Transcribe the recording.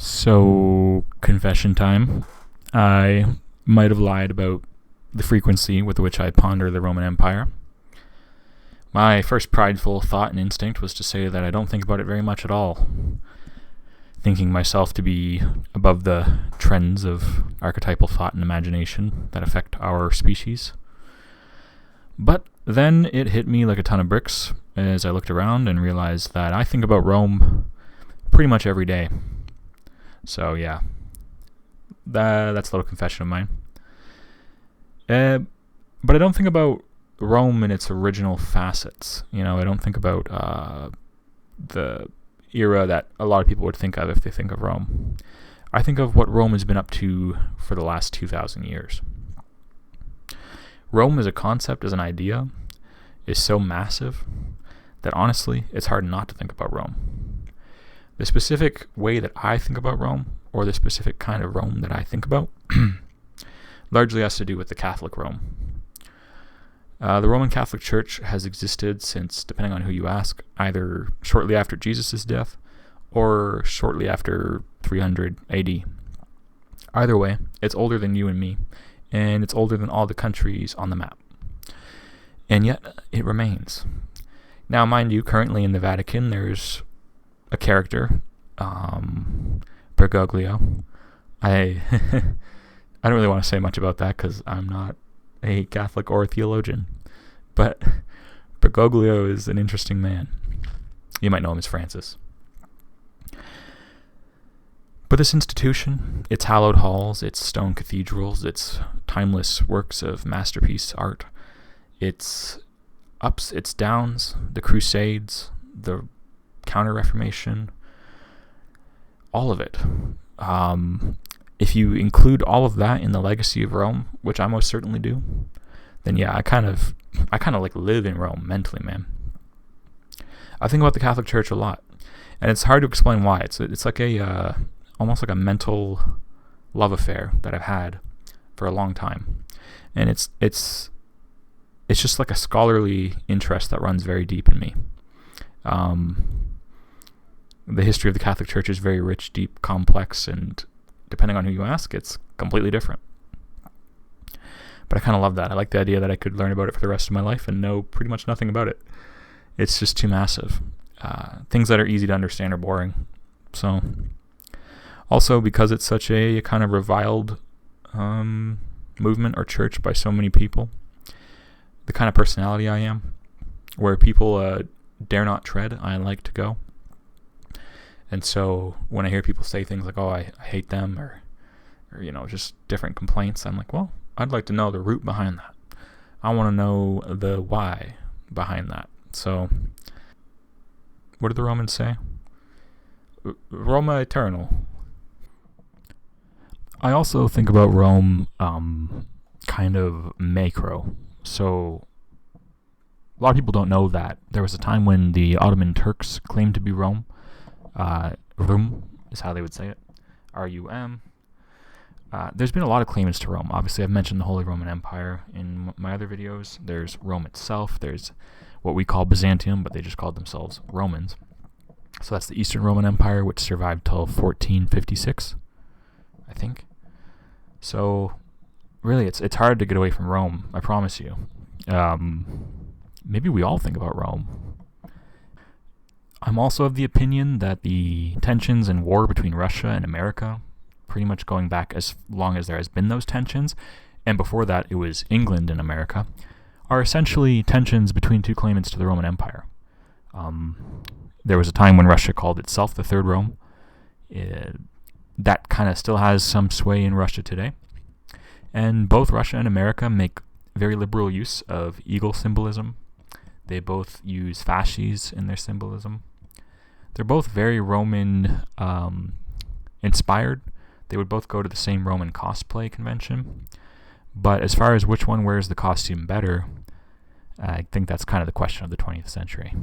So, confession time. I might have lied about the frequency with which I ponder the Roman Empire. My first prideful thought and instinct was to say that I don't think about it very much at all, thinking myself to be above the trends of archetypal thought and imagination that affect our species. But then it hit me like a ton of bricks as I looked around and realized that I think about Rome pretty much every day. So yeah, that's a little confession of mine. But I don't think about Rome in its original facets. I don't think about the era that a lot of people would think of if they think of Rome. I think of what Rome has been up to for the last 2,000 years. Rome as a concept, as an idea, is so massive that honestly, it's hard not to think about Rome. The specific way that I think about Rome, or the specific kind of Rome that I think about, largely has to do with the Catholic Rome. The Roman Catholic Church has existed since, depending on who you ask, either shortly after Jesus' death or shortly after 300 AD. Either way, it's older than you and me, and it's older than all the countries on the map. And yet, it remains. Now, mind you, currently in the Vatican, there's a character, Bergoglio. I don't really want to say much about that because I'm not a Catholic or a theologian, but Bergoglio is an interesting man. You might know him as Francis. But this institution, its hallowed halls, its stone cathedrals, its timeless works of masterpiece art, its ups, its downs, the Crusades, the Counter-Reformation, all of it. If you include all of that in the legacy of Rome, which I most certainly do, then yeah, I kind of like live in Rome mentally, man. I think about the Catholic Church a lot, and it's hard to explain why. It's like almost like a mental love affair that I've had for a long time, and it's just like a scholarly interest that runs very deep in me. The history of the Catholic Church is very rich, deep, complex, and depending on who you ask, it's completely different. But I kind of love that. I like the idea that I could learn about it for the rest of my life and know pretty much nothing about it. It's just too massive. Things that are easy to understand are boring. So, also because it's such a kind of reviled movement or church by so many people, the kind of personality I am, where people dare not tread, I like to go. And so when I hear people say things like, oh, I hate them, or just different complaints, I'm like, well, I'd like to know the root behind that. I want to know the why behind that. So what did the Romans say? Roma Eternal. I also think about Rome kind of macro. So a lot of people don't know that there was a time when the Ottoman Turks claimed to be Rome. Rum is how they would say it. R-U-M. There's been a lot of claimants to Rome. Obviously, I've mentioned the Holy Roman Empire in my other videos. There's Rome itself. There's what we call Byzantium, but they just called themselves Romans. So that's the Eastern Roman Empire, which survived till 1456, I think. So really, it's hard to get away from Rome, I promise you. Maybe we all think about Rome. I'm also of the opinion that the tensions and war between Russia and America, pretty much going back as long as there has been those tensions, and before that it was England and America, are essentially tensions between two claimants to the Roman Empire. There was a time when Russia called itself the Third Rome. That kind of still has some sway in Russia today. And both Russia and America make very liberal use of eagle symbolism. They both use fasces in their symbolism. They're both very Roman inspired. They would both go to the same Roman cosplay convention. But as far as which one wears the costume better, I think that's kind of the question of the 20th century.